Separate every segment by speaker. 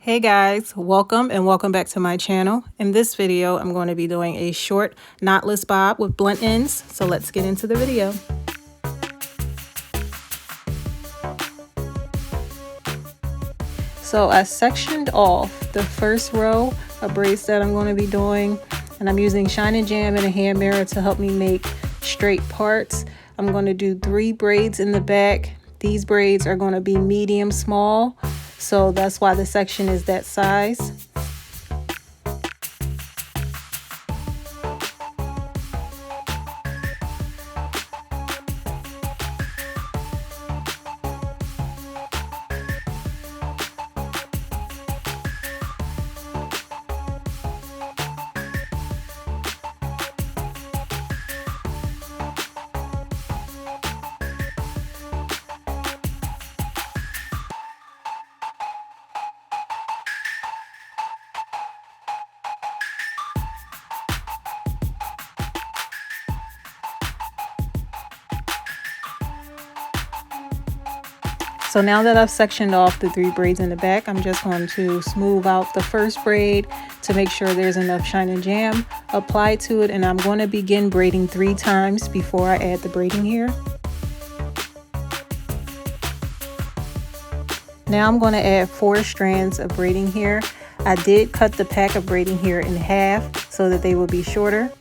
Speaker 1: Hey guys, welcome and welcome back to my channel. In this video, I'm going to be doing a short knotless bob with blunt ends. So let's get into the video. So I sectioned off the first row of braids that I'm going to be doing, and I'm using Shine and Jam and a hand mirror to help me make straight parts. I'm going to do 3 braids in the back. These braids are going to be medium small, so that's why the section is that size. So now that I've sectioned off the 3 braids in the back, I'm just going to smooth out the first braid to make sure there's enough Shine and Jam applied to it, and I'm going to begin braiding 3 times before I add the braiding here. Now I'm going to add 4 strands of braiding here. I did cut the pack of braiding here in half so that they will be shorter.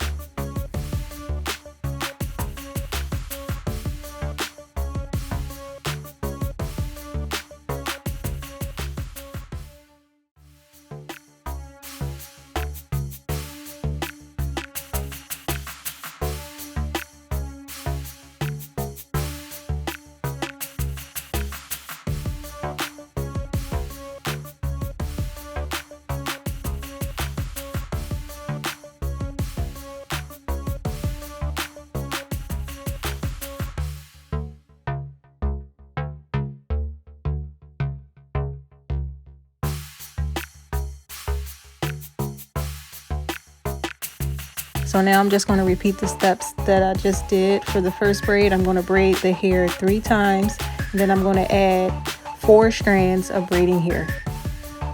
Speaker 1: So now I'm just going to repeat the steps that I just did for the first braid. I'm going to braid the hair 3 times, and then I'm going to add 4 strands of braiding here.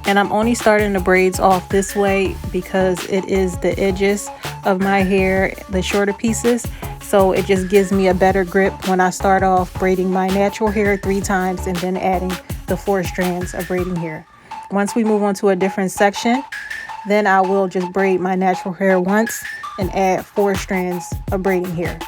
Speaker 1: And I'm only starting the braids off this way because it is the edges of my hair, the shorter pieces. So it just gives me a better grip when I start off braiding my natural hair 3 times and then adding the 4 strands of braiding here. Once we move on to a different section, then I will just braid my natural hair once and add 4 strands of braiding here.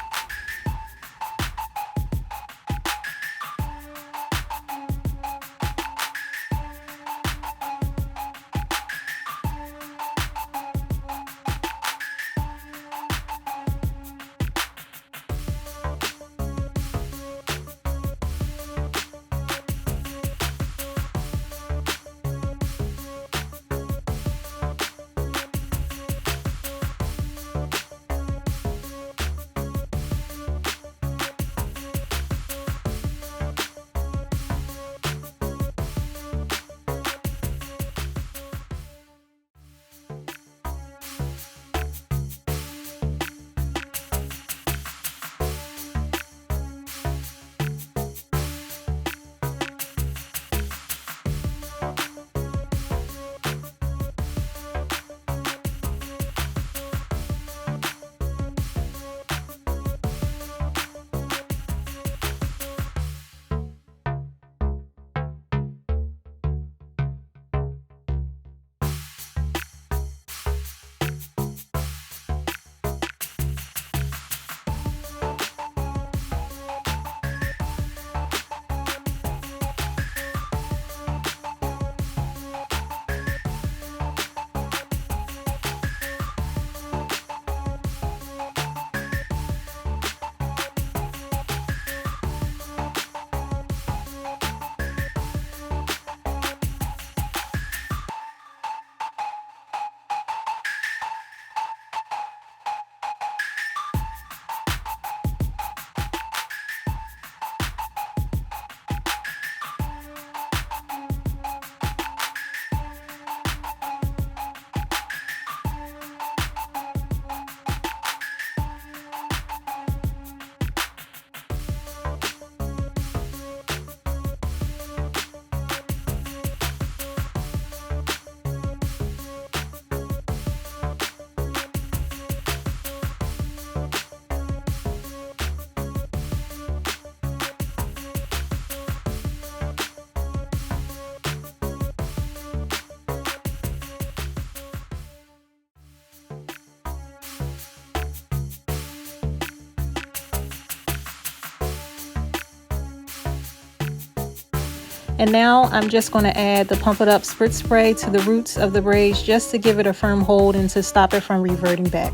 Speaker 1: And now I'm just going to add the Pump It Up Spritz spray to the roots of the braids just to give it a firm hold and to stop it from reverting back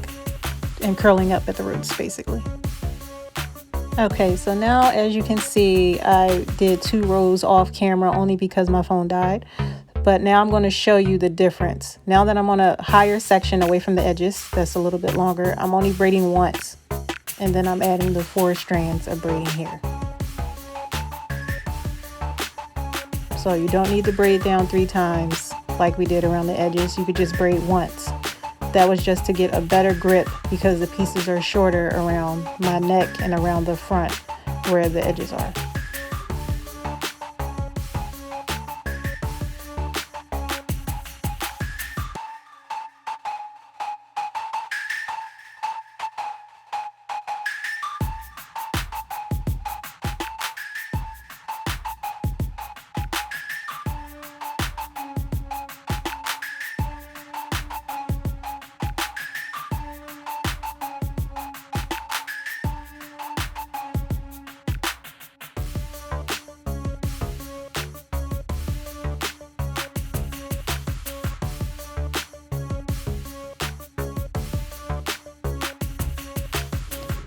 Speaker 1: and curling up at the roots basically. Okay, so now as you can see, I did 2 rows off camera only because my phone died. But now I'm going to show you the difference. Now that I'm on a higher section away from the edges, that's a little bit longer, I'm only braiding once. And then I'm adding the 4 strands of braiding here. So you don't need to braid down 3 times like we did around the edges. You could just braid once. That was just to get a better grip because the pieces are shorter around my neck and around the front where the edges are.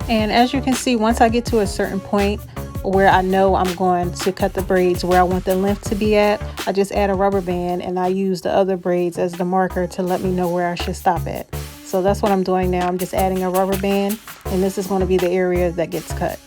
Speaker 1: And as you can see, once I get to a certain point where I know I'm going to cut the braids where I want the length to be at, I just add a rubber band and I use the other braids as the marker to let me know where I should stop at. So that's what I'm doing now. I'm just adding a rubber band, and this is going to be the area that gets cut.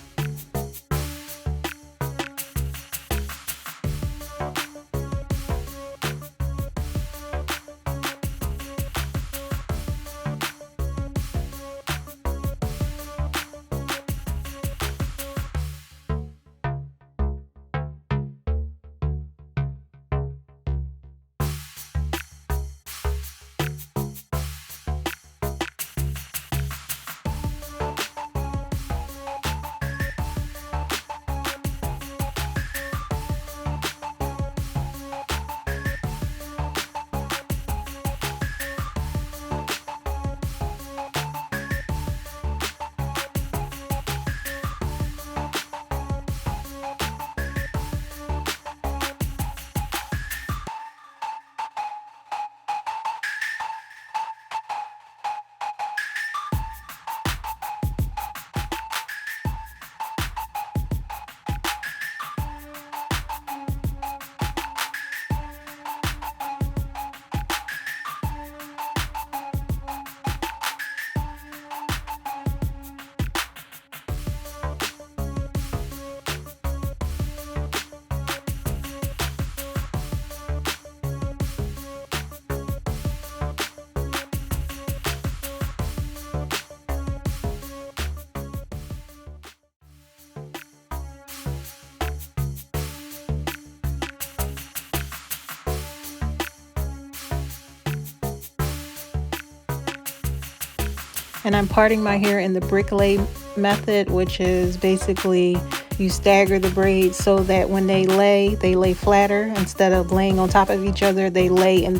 Speaker 1: And I'm parting my hair in the Bricklay method, which is basically you stagger the braids so that when they lay flatter. Instead of laying on top of each other, they lay in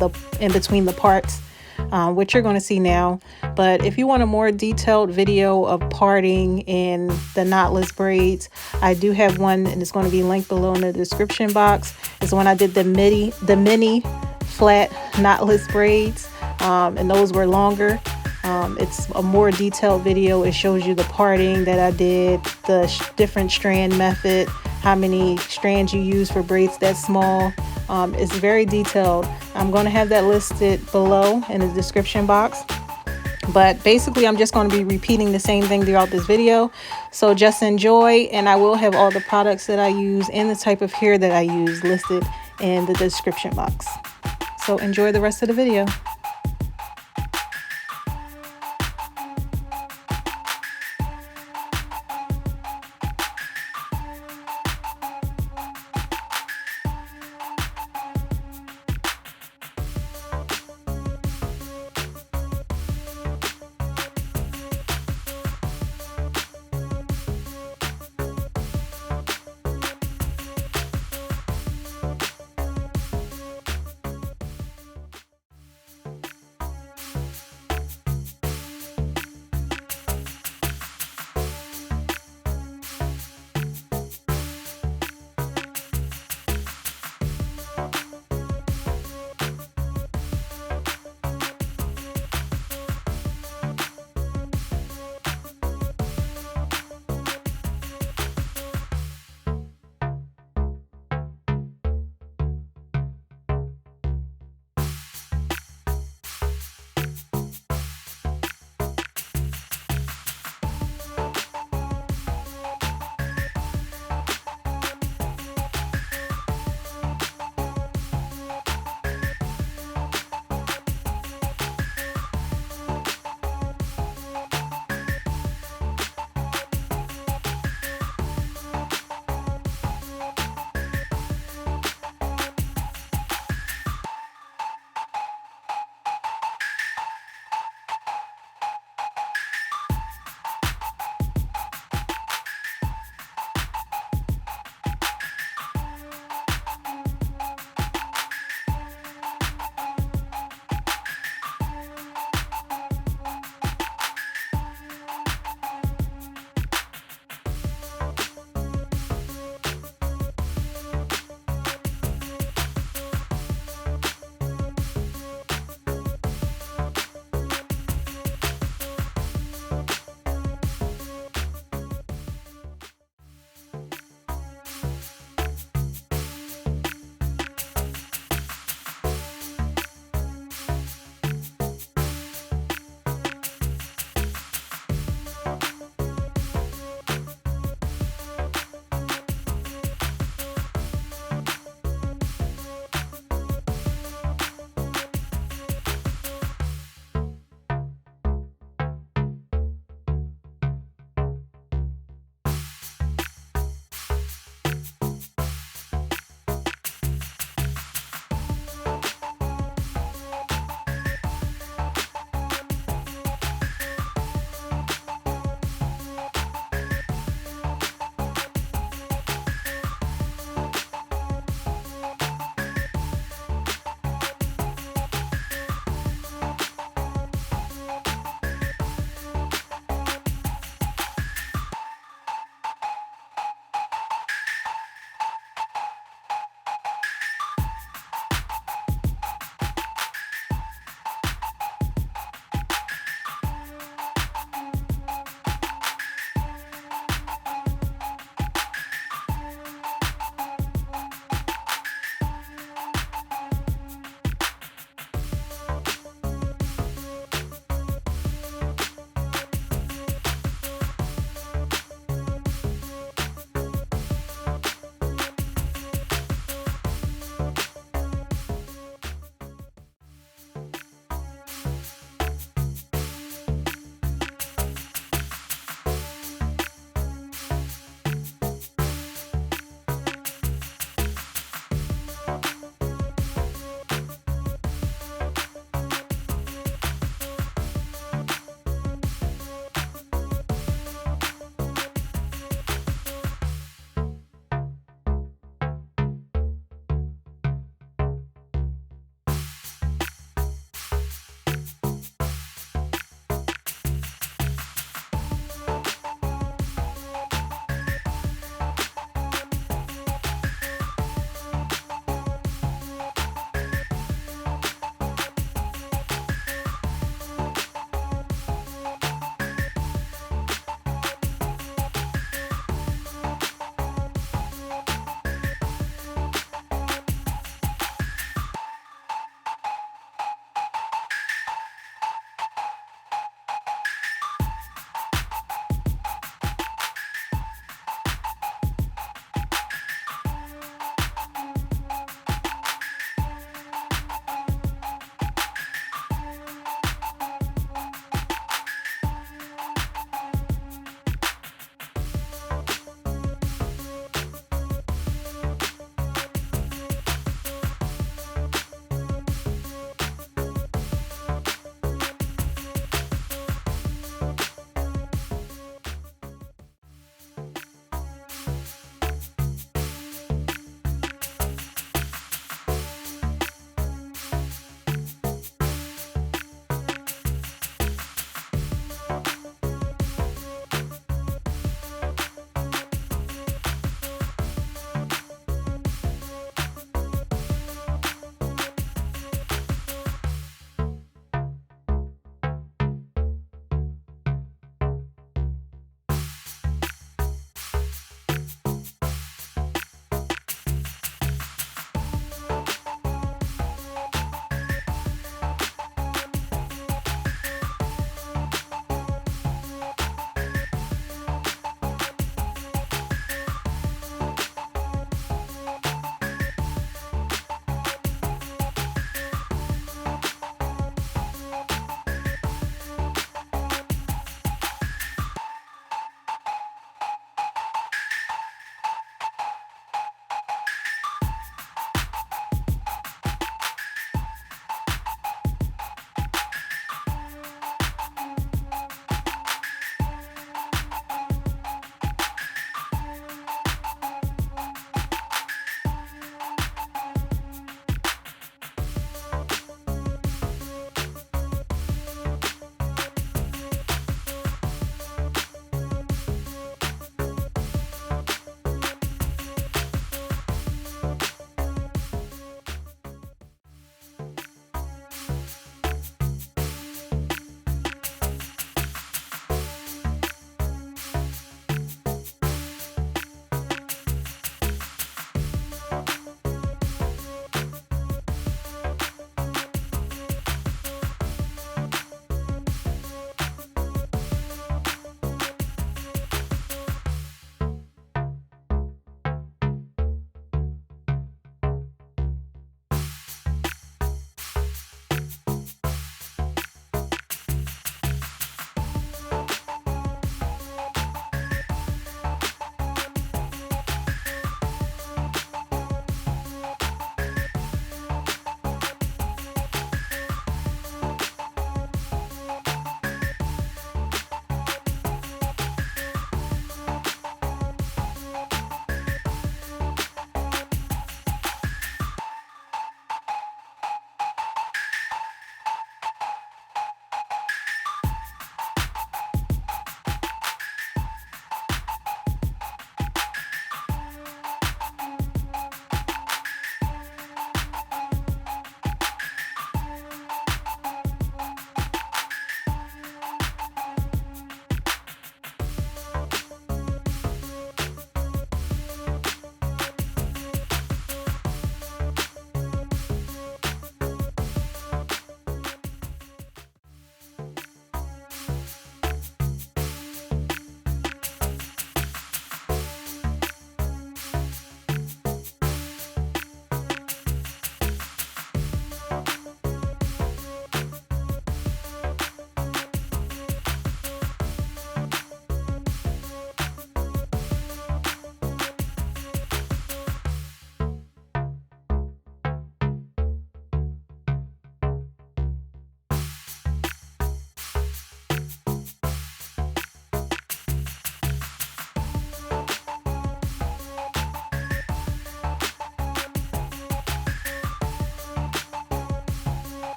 Speaker 1: between the parts, which you're going to see now. But if you want a more detailed video of parting in the knotless braids, I do have one, and it's going to be linked below in the description box. It's when I did the mini flat knotless braids, and those were longer. It's a more detailed video. It shows you the parting that I did, the different strand method, how many strands you use for braids that small. It's very detailed. I'm going to have that listed below in the description box. But basically, I'm just going to be repeating the same thing throughout this video. So just enjoy, and I will have all the products that I use and the type of hair that I use listed in the description box. So enjoy the rest of the video.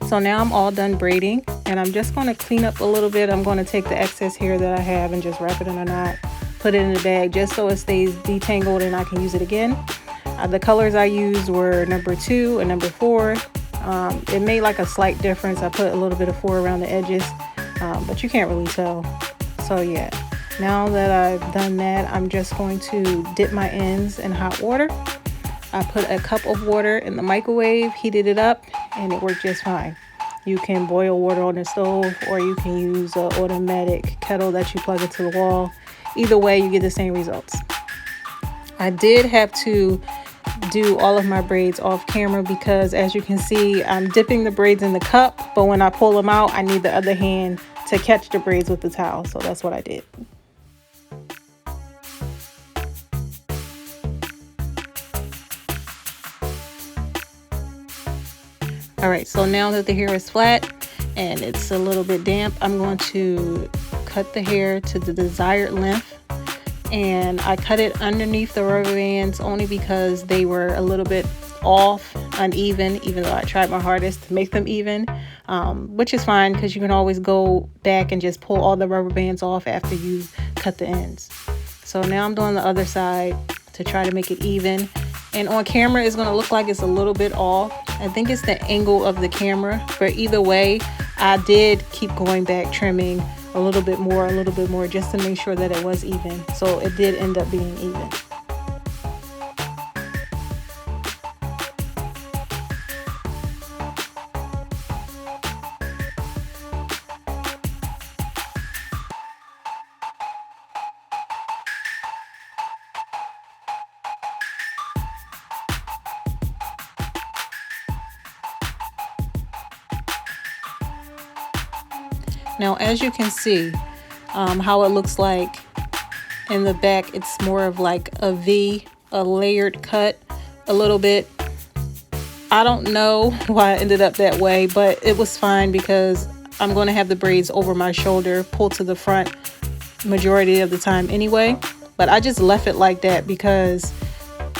Speaker 1: So now I'm all done braiding, and I'm just going to clean up a little bit. I'm going to take the excess hair that I have and just wrap it in a knot, put it in the bag just so it stays detangled and I can use it again. The colors I used were number 2 and number 4. It made like a slight difference. I put a little bit of 4 around the edges, but you can't really tell. So yeah, now that I've done that, I'm just going to dip my ends in hot water. I put a cup of water in the microwave, heated it up, and it worked just fine. You can boil water on the stove, or you can use an automatic kettle that you plug into the wall. Either way, you get the same results. I did have to do all of my braids off camera because, as you can see, I'm dipping the braids in the cup, but when I pull them out, I need the other hand to catch the braids with the towel. So that's what I did. All right, so now that the hair is flat and it's a little bit damp, I'm going to cut the hair to the desired length. And I cut it underneath the rubber bands only because they were a little bit off, uneven, even though I tried my hardest to make them even, which is fine because you can always go back and just pull all the rubber bands off after you cut the ends. So now I'm doing the other side to try to make it even. And on camera, it's going to look like it's a little bit off. I think it's the angle of the camera, but either way, I did keep going back, trimming a little bit more, just to make sure that it was even. So it did end up being even. Now, as you can see, how it looks like in the back, it's more of like a V, a layered cut a little bit. I don't know why I ended up that way, but it was fine because I'm going to have the braids over my shoulder, pulled to the front majority of the time anyway. But I just left it like that because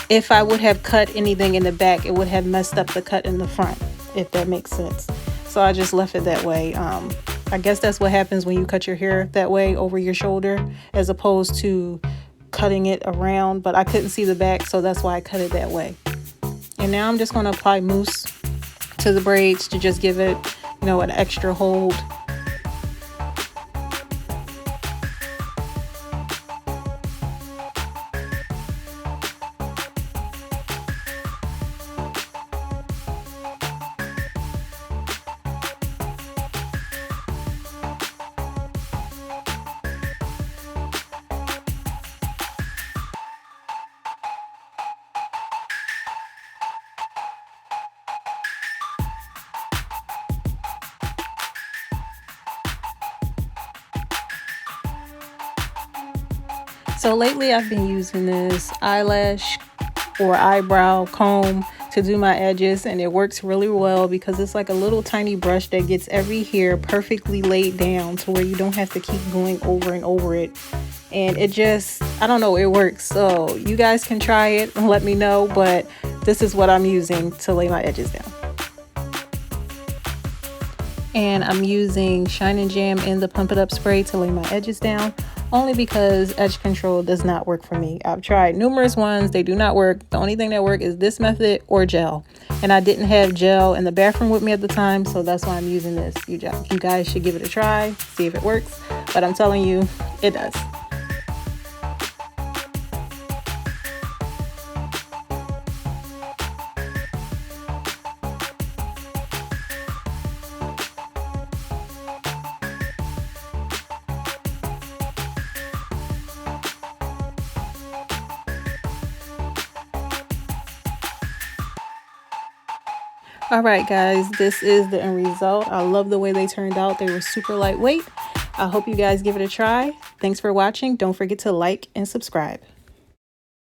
Speaker 1: if I would have cut anything in the back, it would have messed up the cut in the front, if that makes sense. So I just left it that way. I guess that's what happens when you cut your hair that way over your shoulder as opposed to cutting it around, but I couldn't see the back, so that's why I cut it that way. And now I'm just going to apply mousse to the braids to just give it, an extra hold. So lately I've been using this eyelash or eyebrow comb to do my edges, and it works really well because it's like a little tiny brush that gets every hair perfectly laid down to where you don't have to keep going over and over it. And it just, I don't know, it works. So you guys can try it and let me know, but this is what I'm using to lay my edges down. And I'm using Shine and Jam in the Pump It Up spray to lay my edges down, only because edge control does not work for me. I've tried numerous ones, they do not work. The only thing that works is this method or gel. And I didn't have gel in the bathroom with me at the time, so that's why I'm using this. You guys should give it a try, see if it works. But I'm telling you, it does. All right, guys, this is the end result. I love the way they turned out. They were super lightweight. I hope you guys give it a try. Thanks for watching. Don't forget to like and subscribe.